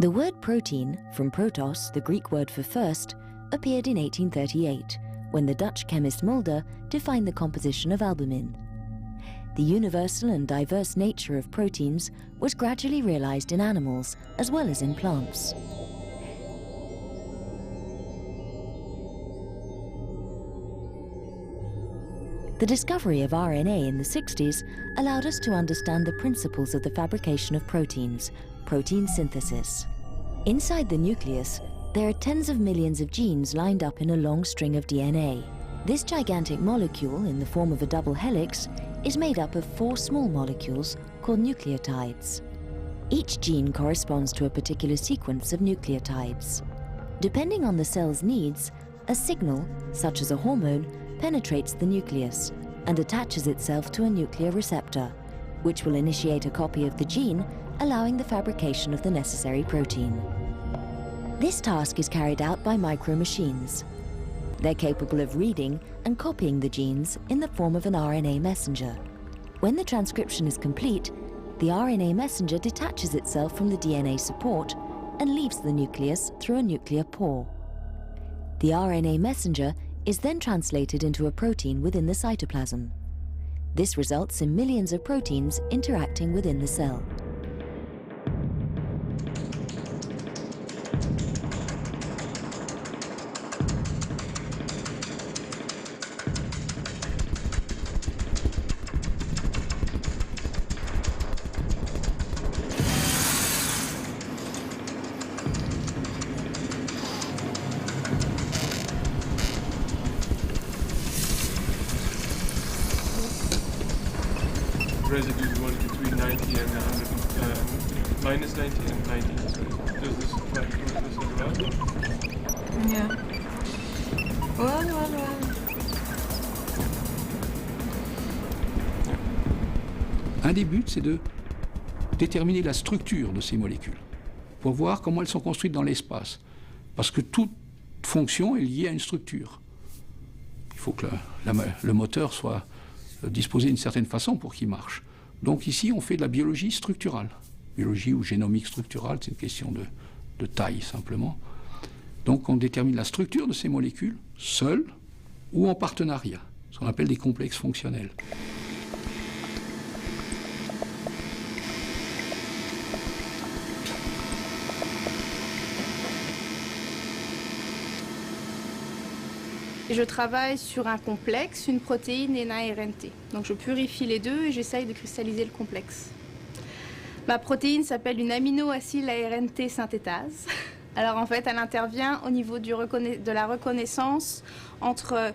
The word protein, from protos, the Greek word for first, appeared in 1838, when the Dutch chemist Mulder defined the composition of albumin. The universal and diverse nature of proteins was gradually realized in animals as well as in plants. The discovery of RNA in the 60s allowed us to understand the principles of the fabrication of proteins, protein synthesis. Inside the nucleus, there are tens of millions of genes lined up in a long string of DNA. This gigantic molecule, in the form of a double helix, is made up of 4 small molecules called nucleotides. Each gene corresponds to a particular sequence of nucleotides. Depending on the cell's needs, a signal, such as a hormone, penetrates the nucleus and attaches itself to a nuclear receptor, which will initiate a copy of the gene, allowing the fabrication of the necessary protein. This task is carried out by micromachines. They're capable of reading and copying the genes in the form of an RNA messenger. When the transcription is complete, the RNA messenger detaches itself from the DNA support and leaves the nucleus through a nuclear pore. The RNA messenger is then translated into a protein within the cytoplasm. This results in millions of proteins interacting within the cell. Residue was between 90 and 100, minus 90 and 90. So does this apply to this as well? Yeah. Well. Un des buts, c'est de déterminer la structure de ces molécules, pour voir comment elles sont construites dans l'espace. Parce que toute fonction est liée à une structure. Il faut que le moteur soit disposé d'une certaine façon pour qu'il marche. Donc ici, on fait de la biologie structurale. Biologie ou génomique structurale, c'est une question de taille simplement. Donc on détermine la structure de ces molécules, seules ou en partenariat, ce qu'on appelle des complexes fonctionnels. Je travaille sur un complexe, une protéine et une ARNT. Donc je purifie les deux et j'essaye de cristalliser le complexe. Ma protéine s'appelle une aminoacyl ARNT synthétase. Alors en fait, elle intervient au niveau de la reconnaissance entre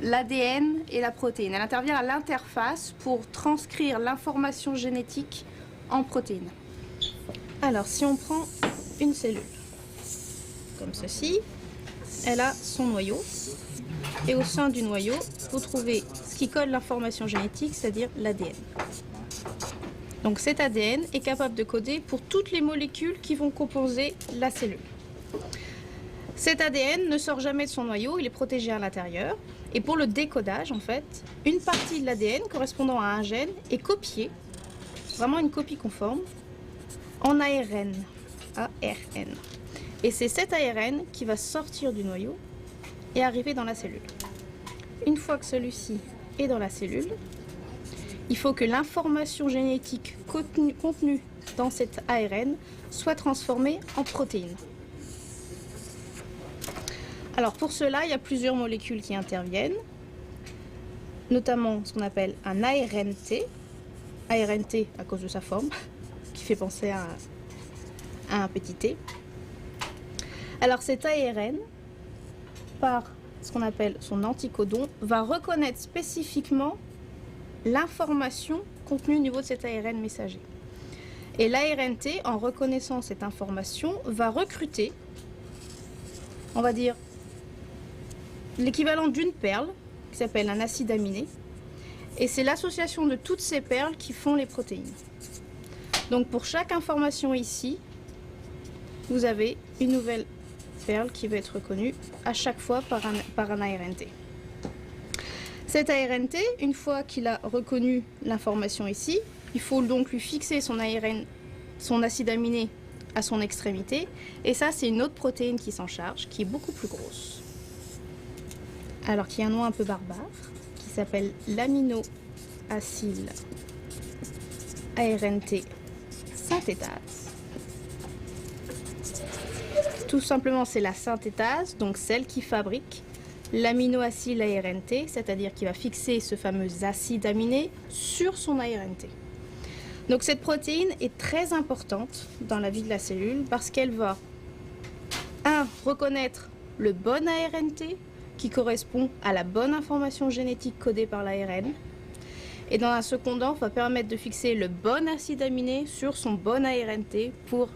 l'ADN et la protéine. Elle intervient à l'interface pour transcrire l'information génétique en protéine. Alors si on prend une cellule, comme ceci, elle a son noyau, et au sein du noyau, vous trouvez ce qui code l'information génétique, c'est-à-dire l'ADN. Donc cet ADN est capable de coder pour toutes les molécules qui vont composer la cellule. Cet ADN ne sort jamais de son noyau, il est protégé à l'intérieur, et pour le décodage, en fait, une partie de l'ADN correspondant à un gène est copiée, vraiment une copie conforme, en ARN. Et c'est cet ARN qui va sortir du noyau et arriver dans la cellule. Une fois que celui-ci est dans la cellule, il faut que l'information génétique contenue dans cet ARN soit transformée en protéines. Alors pour cela, il y a plusieurs molécules qui interviennent, notamment ce qu'on appelle un ARNT, ARNT à cause de sa forme, qui fait penser à un petit T. Alors cet ARN, par ce qu'on appelle son anticodon, va reconnaître spécifiquement l'information contenue au niveau de cet ARN messager. Et l'ARNT, en reconnaissant cette information, va recruter, on va dire, l'équivalent d'une perle, qui s'appelle un acide aminé. Et c'est l'association de toutes ces perles qui font les protéines. Donc pour chaque information ici, vous avez une nouvelle perle qui va être reconnue à chaque fois par un ARNT. Cet ARNT, une fois qu'il a reconnu l'information ici, il faut donc lui fixer son acide aminé à son extrémité. Et ça, c'est une autre protéine qui s'en charge, qui est beaucoup plus grosse. Alors, qui a un nom un peu barbare, qui s'appelle l'aminoacyl ARNT synthétase. Tout simplement, c'est la synthétase, donc celle qui fabrique l'aminoacyl ARNT, c'est-à-dire qui va fixer ce fameux acide aminé sur son ARNT. Donc cette protéine est très importante dans la vie de la cellule parce qu'elle va, reconnaître le bon ARNT qui correspond à la bonne information génétique codée par l'ARN, et dans un second temps, va permettre de fixer le bon acide aminé sur son bon ARNT pour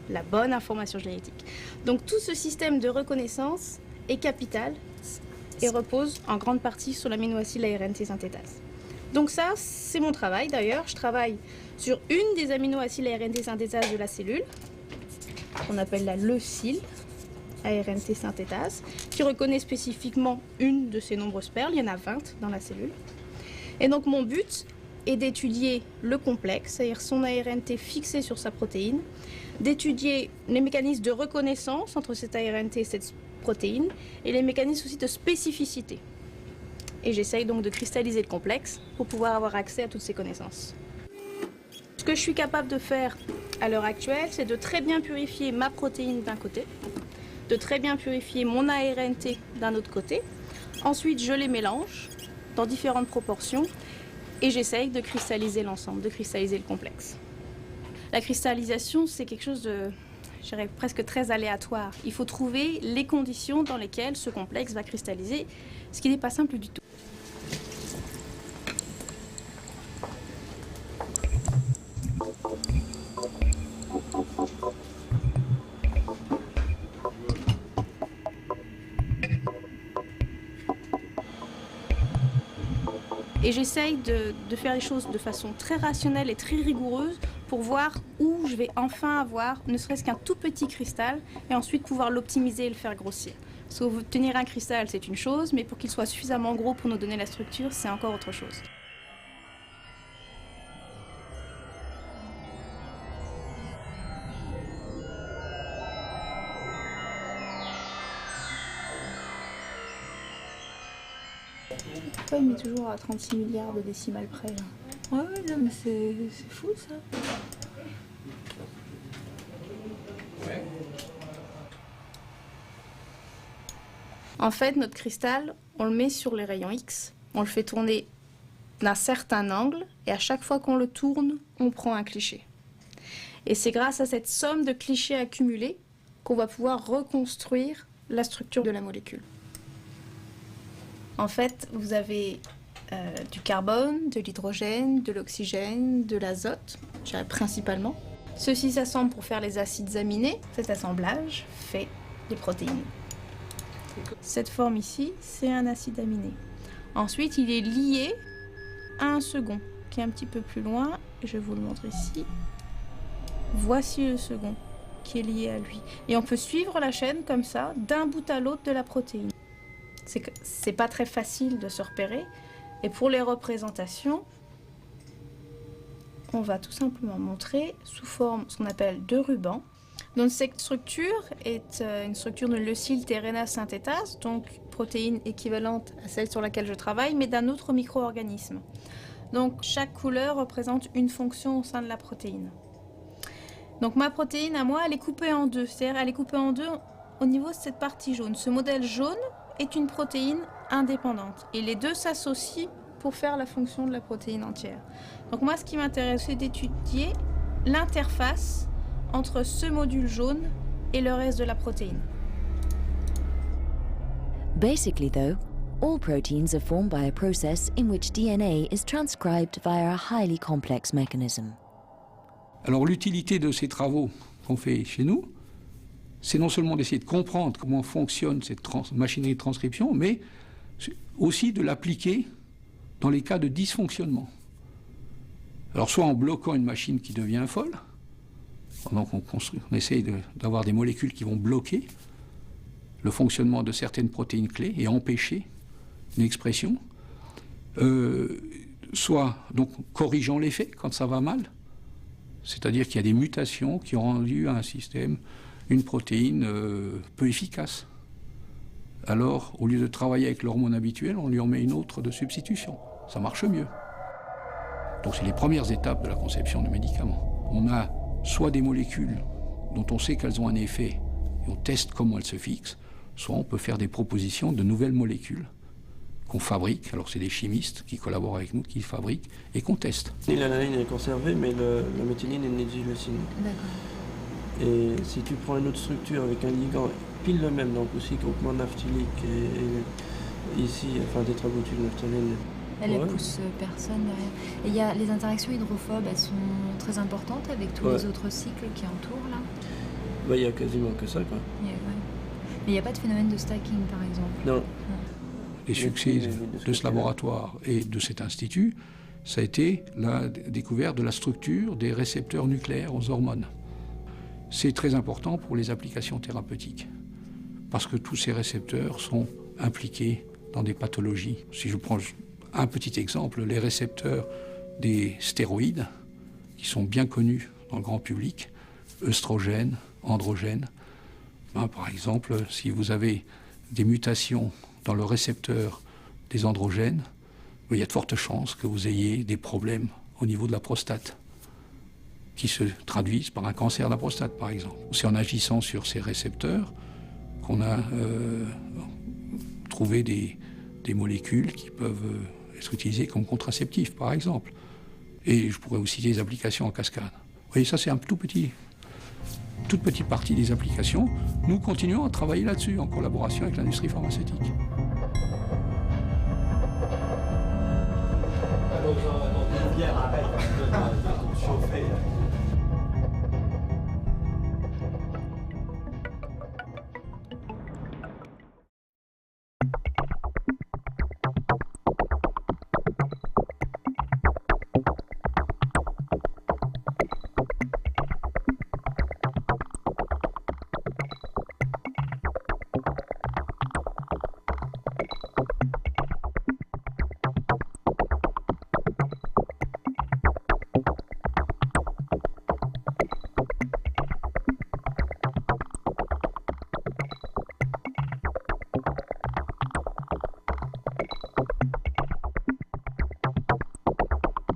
la bonne information génétique. Donc tout ce système de reconnaissance est capital et repose en grande partie sur l'aminoacide ARNT synthétase. Donc ça, c'est mon travail d'ailleurs. Je travaille sur une des aminoacides ARNT synthétase de la cellule, qu'on appelle la leucyle ARNT synthétase, qui reconnaît spécifiquement une de ces nombreuses perles. Il y en a 20 dans la cellule. Et donc mon but est d'étudier le complexe, c'est-à-dire son ARNT fixé sur sa protéine, d'étudier les mécanismes de reconnaissance entre cet ARNT et cette protéine, et les mécanismes aussi de spécificité. Et j'essaye donc de cristalliser le complexe pour pouvoir avoir accès à toutes ces connaissances. Ce que je suis capable de faire à l'heure actuelle, c'est de très bien purifier ma protéine d'un côté, de très bien purifier mon ARNT d'un autre côté. Ensuite, je les mélange dans différentes proportions et j'essaye de cristalliser l'ensemble, de cristalliser le complexe. La cristallisation, c'est quelque chose de, je dirais, presque très aléatoire. Il faut trouver les conditions dans lesquelles ce complexe va cristalliser, ce qui n'est pas simple du tout. Et j'essaye de faire les choses de façon très rationnelle et très rigoureuse pour voir où je vais enfin avoir ne serait-ce qu'un tout petit cristal et ensuite pouvoir l'optimiser et le faire grossir. Parce que obtenir un cristal, c'est une chose, mais pour qu'il soit suffisamment gros pour nous donner la structure, c'est encore autre chose. Pourquoi il met toujours à 36 milliards de décimales près là? Ouais, non, mais c'est fou ça. En fait, notre cristal, on le met sur les rayons X, on le fait tourner d'un certain angle, et à chaque fois qu'on le tourne, on prend un cliché. Et c'est grâce à cette somme de clichés accumulés qu'on va pouvoir reconstruire la structure de la molécule. En fait, vous avez du carbone, de l'hydrogène, de l'oxygène, de l'azote, principalement. Ceux-ci s'assemblent pour faire les acides aminés. Cet assemblage fait les protéines. Cette forme ici, c'est un acide aminé. Ensuite, il est lié à un second, qui est un petit peu plus loin. Je vais vous le montrer ici. Voici le second, qui est lié à lui. Et on peut suivre la chaîne comme ça, d'un bout à l'autre de la protéine. C'est pas très facile de se repérer. Et pour les représentations, on va tout simplement montrer sous forme ce qu'on appelle de ruban. Donc cette structure est une structure de leucyle-thérénase synthétase, donc protéine équivalente à celle sur laquelle je travaille, mais d'un autre micro-organisme. Donc chaque couleur représente une fonction au sein de la protéine. Donc ma protéine à moi, elle est coupée en deux, c'est-à-dire elle est coupée en deux au niveau de cette partie jaune. Ce modèle jaune est une protéine indépendante et les deux s'associent pour faire la fonction de la protéine entière. Donc moi, ce qui m'intéresse, c'est d'étudier l'interface entre ce module jaune et le reste de la protéine. Basically, though, all proteins are formed by a process in which DNA is transcribed via a highly complex mechanism. Alors l'utilité de ces travaux qu'on fait chez nous, c'est non seulement d'essayer de comprendre comment fonctionne cette machinerie de transcription, mais aussi de l'appliquer dans les cas de dysfonctionnement. Alors soit en bloquant une machine qui devient folle, pendant qu'on essaye d'avoir des molécules qui vont bloquer le fonctionnement de certaines protéines clés et empêcher une expression, soit donc corrigeant l'effet quand ça va mal, C'est-à-dire qu'il y a des mutations qui ont rendu à un système une protéine peu efficace. Alors, au lieu de travailler avec l'hormone habituelle, on lui en met une autre de substitution. Ça marche mieux. Donc c'est les premières étapes de la conception de médicaments. On a soit des molécules dont on sait qu'elles ont un effet et on teste comment elles se fixent, soit on peut faire des propositions de nouvelles molécules qu'on fabrique. Alors c'est des chimistes qui collaborent avec nous, qui fabriquent et qu'on teste. L'aniline est conservée, mais la méthionine est nidyleucine. D'accord. Et si tu prends une autre structure avec un ligand pile le même, donc aussi groupement naphthalique et ici, enfin tétrabutylnaphthalène. Elle pousse personne derrière. Et il y a les interactions hydrophobes, elles sont très importantes avec tous les autres cycles qui entourent là. Bah, il y a quasiment que ça, quoi. Mais il n'y a pas de phénomène de stacking par exemple. Non. Les succès de ce laboratoire et de cet institut, ça a été la découverte de la structure des récepteurs nucléaires aux hormones. C'est très important pour les applications thérapeutiques, parce que tous ces récepteurs sont impliqués dans des pathologies. Si je prends un petit exemple, les récepteurs des stéroïdes, qui sont bien connus dans le grand public, œstrogènes, androgènes. Par exemple, si vous avez des mutations dans le récepteur des androgènes, il y a de fortes chances que vous ayez des problèmes au niveau de la prostate, qui se traduisent par un cancer de la prostate, par exemple. C'est en agissant sur ces récepteurs qu'on a trouvé des molécules qui peuvent être utilisées comme contraceptifs, par exemple. Et je pourrais aussi citer des applications en cascade. Vous voyez, ça c'est toute petite partie des applications. Nous continuons à travailler là-dessus en collaboration avec l'industrie pharmaceutique. Alors,